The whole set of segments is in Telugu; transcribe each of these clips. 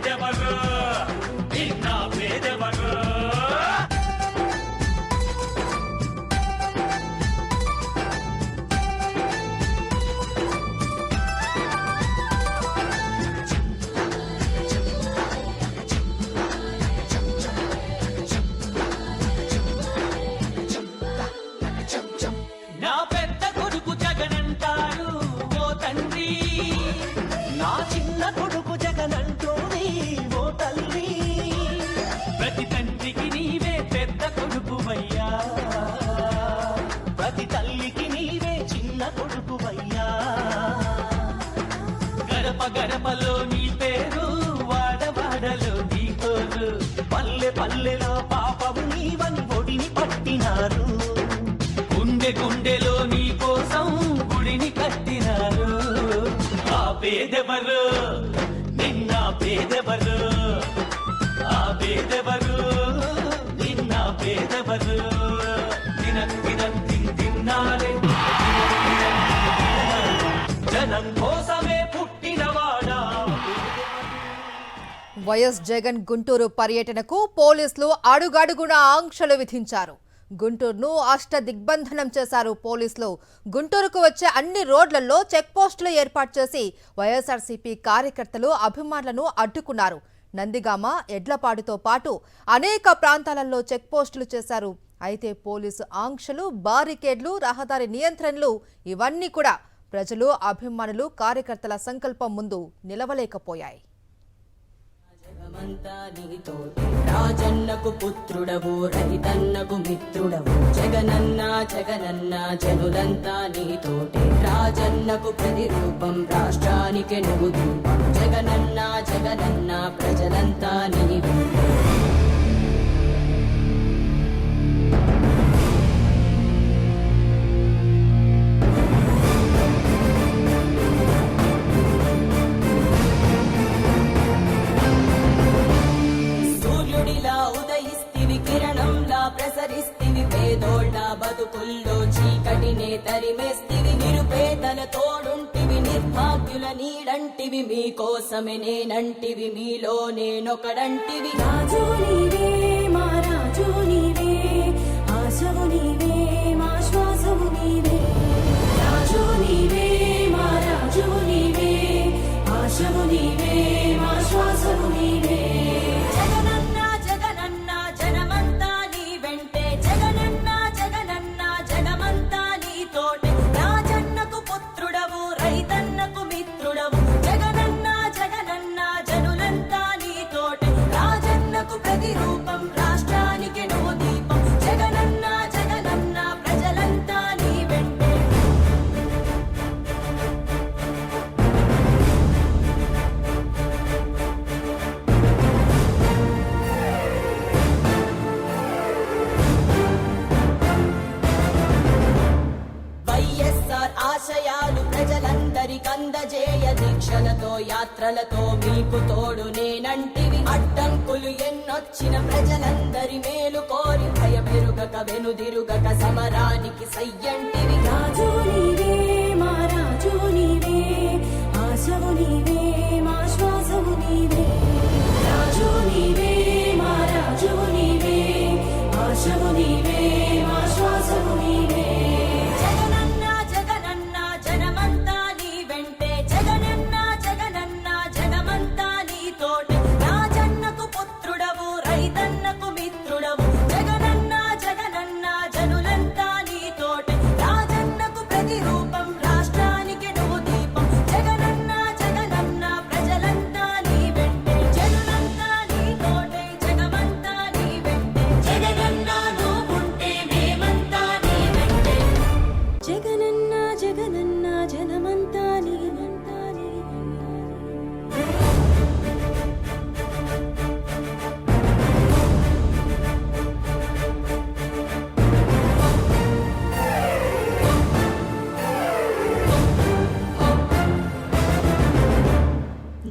పేదెవరు నిన్న పేదెవరు నా పెద్ద కొడుకు జగనంటాడు ఓ తండ్రి నా చిన్న కొడుకు జగనంటోని ఓ తల్లి ప్రతి తండ్రికి నీవే పెద్ద కొడుకువయ్యా ప్రతి తల్లికి నీవే చిన్న కొడుకువయ్యా గడప గడపలో నీ పేరు వాడవాడలో నీ కోరు పల్లె పల్లెలో పాపము నీవని ఒడిని పట్టినారు గుండె గుండెలో నీ కోసం గుడిని కట్టినారు ఆ పేదెవరు నిన్న పేదెవరు ఆ పేదెవరు నిన్న పేదెవరు తిన్నారే జనం కోసమే పుట్టినవాడా వైఎస్ జగన్ గుంటూరు పర్యటనకు పోలీసులు అడుగడుగునా ఆంక్షలు విధించారు. గుంటూరును అష్ట దిగ్బంధనం చేశారు పోలీసులు. గుంటూరుకు వచ్చే అన్ని రోడ్లలో చెక్ పోస్టులు ఏర్పాటు చేసి వైఎస్ఆర్సీపీ కార్యకర్తలు అభిమానులను అడ్డుకున్నారు. నందిగామ, ఎడ్లపాడుతో పాటు అనేక ప్రాంతాలలో చెక్ పోస్టులు చేశారు. అయితే పోలీసు ఆంక్షలు, బారికేడ్లు, రహదారి నియంత్రణలు ఇవన్నీ కూడా ప్రజలు, అభిమానులు, కార్యకర్తల సంకల్పం ముందు నిలవలేకపోయాయి. రాజన్నకు పుత్రుడవు, రైతన్నకు మిత్రుడవు, జగనన్న జగనన్న జనులంతా నీతోటే. రాజన్నకు ప్రతిరూపం, రాష్ట్రానికి నువ్వు రూపం. జగనన్న జగనన్న ప్రజలంతా నీవే. ప్రసరిస్తివి పేదోళ్ళ బతుకుల్లో చీకటినే తరిమేస్తివి. నిరుపేదల తోడుంటివి, నిర్భాగ్యుల నీడంటివి. మీకోసమే నేనంటివి, మీలో నేనొకడంటివి. రాజు నీవే, మా రాజు నీవే, ఆశవు నీవే, మా శ్వాసవు నీవే. రాజు నీవే, మా రాజు నీవే, ఆశవు నీవే, మా శ్వాసవు నీవే. ఆశయాలు ప్రజలందరికందజేయ, దీక్షలతో యాత్రలతో మీకు తోడు నేనంటివి. అడ్డంకులు ఎన్నొచ్చిన ప్రజలందరి మేలు కోరి భయమెరుగక వెనుదిరుగక సమరానికి సయ్యంటివి. రాజు నీవే, మా రాజు నీవే, ఆశవు నీవే, మా శ్వాసవు నీవే. రాజు నీవే, మా రాజు నీవే, ఆశవు నీవే, మా శ్వాసవు నీవే.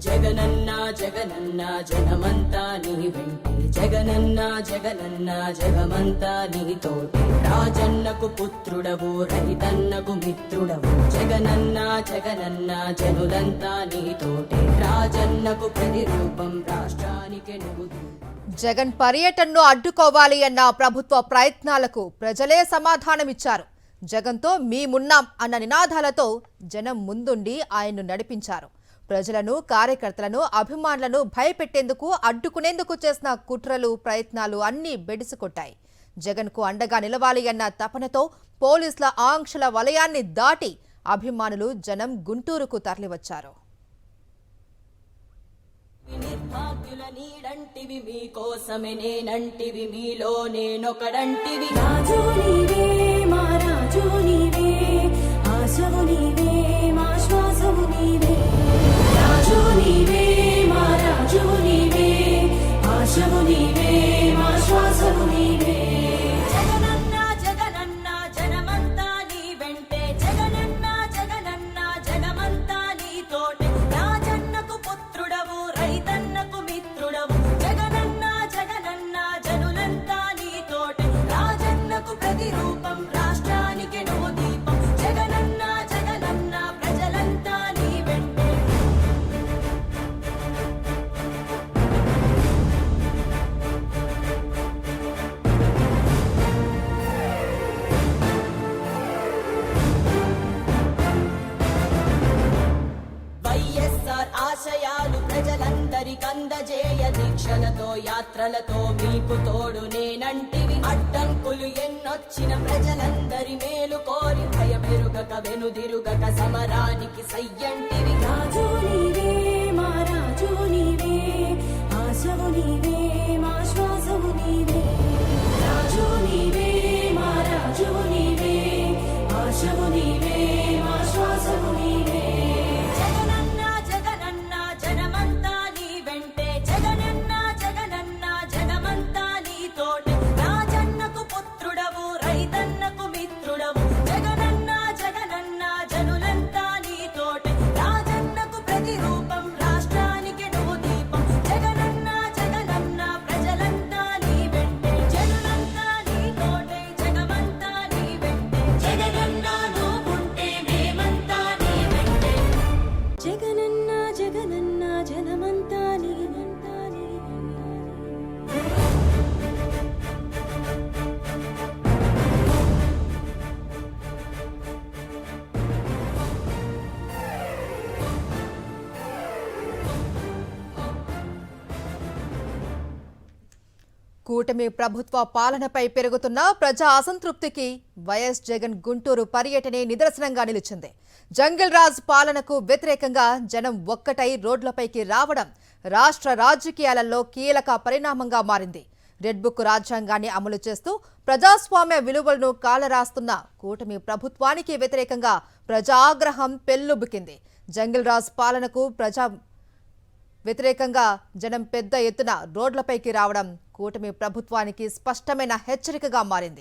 జగనన్న జగనన్న జనమంతా నీ వెంటే జగనన్న జగనన్న జగమంతా నీతోటి రాజన్నకు పుత్రుడవు రైతన్నకు మిత్రుడవు జగనన్న జగనన్న జనులంతా నీతోటి రాజన్నకు ప్రతిరూపం రాష్ట్రానికి నువ్వు జగన్ పర్యటనను అడ్డుకోవాలి అన్న ప్రభుత్వ ప్రయత్నాలకు ప్రజలే సమాధానమిచ్చారు. జగన్తో మేమున్నాం అన్న నినాదాలతో జనం ముందుండి ఆయన్ను నడిపించారు. ప్రజలను, కార్యకర్తలను, అభిమానులను భయపెట్టేందుకు, అడ్డుకునేందుకు చేసిన కుట్రలు, ప్రయత్నాలు అన్నీ బెడిసికొట్టాయి. జగన్కు అండగా నిలవాలి అన్న తపనతో పోలీసుల ఆంక్షల వలయాన్ని దాటి అభిమానులు, జనం గుంటూరుకు తరలివచ్చారు. నిర్భాగ్యుల నీడంటివి మీకోసమే నేనంటివి మీలో నేనొకడంటివి రాజు నీవే మా రాజు నీవే ఆశవు నీవే మా శ్వాసవు నీవే రాజు నీవే మా రాజు నీవే ఆశవు నీవే మా శ్వాసవు నీవే జగనన్న జగనన్న జనమంతా నీ వెంటే జగనన్న జగనన్న జనమంతా నీతోటే రాజన్నకు పుత్రుడవు రైతన్నకు మిత్రుడవు జగనన్న జగనన్న జనులంతా నీతోటే రాజన్నకు ప్రతిరూపం రాష్ట్రానికి నువ్వు దీపం జగనన్న జగనన్న ప్రజలంతా నీ వెంటే వైఎస్ఆర్ ఆశయాలు ప్రజలందరికందజేయ దీక్షలతో యాత్రలతో మీకు తోడు నేనంటివి అడ్డంకులు ఎన్నొచ్చిన ప్రజలందరి మేలు కోరి భయమెరుగక వెనుదిరుగక సమరానికి సయ్యంటివి రాజు నీవే మా రాజు నీవే ఆశవు నీవే మా శ్వాసవు నీవే రాజు నీవే మా రాజు నీవే ఆశవు నీవే మా శ్వాసవు నీవే జగనన్న జగనన్న జనమంతా నీ వెంటే జగనన్న జగనన్న జనమంతా నీతోటే రాజన్నకు పుత్రుడవు రైతన్నకు మిత్రుడవు జగనన్న జగనన్న జనులంతా నీతోటే రాజన్నకు ప్రతిరూపం రాష్ట్రానికి నువ్వు దీపం జగనన్న జగనన్న ప్రజలంతా నీ వెంటే జనులంతా నీతోటే జగమంతా నీ వెంటే జగనన్న నువ్వుంటే మేమంతా నీ వెంటే జగనన్న జగనన్న జనమంతా నీ వెంట నీ కూటమి ప్రభుత్వ పాలనపై పెరుగుతున్న ప్రజా అసంతృప్తికి వైఎస్ జగన్ గుంటూరు పర్యటనే నిదర్శనంగా నిలిచింది. జంగిల్ రాజ్ పాలనకు వ్యతిరేకంగా జనం ఒక్కటై రోడ్లపైకి రావడం రాష్ట్ర రాజకీయాలలో కీలక పరిణామంగా మారింది. రెడ్ బుక్ రాజ్యాంగాన్ని అమలు చేస్తూ ప్రజాస్వామ్య విలువలను కాలరాస్తున్న కూటమి ప్రభుత్వానికి వ్యతిరేకంగా ప్రజా ఆగ్రహం పెల్లుబికింది. జంగిల్ రాజ్ పాలనకు వ్యతిరేకంగా జనం పెద్ద ఎత్తున రోడ్లపైకి రావడం కూటమి ప్రభుత్వానికి స్పష్టమైన హెచ్చరికగా మారింది.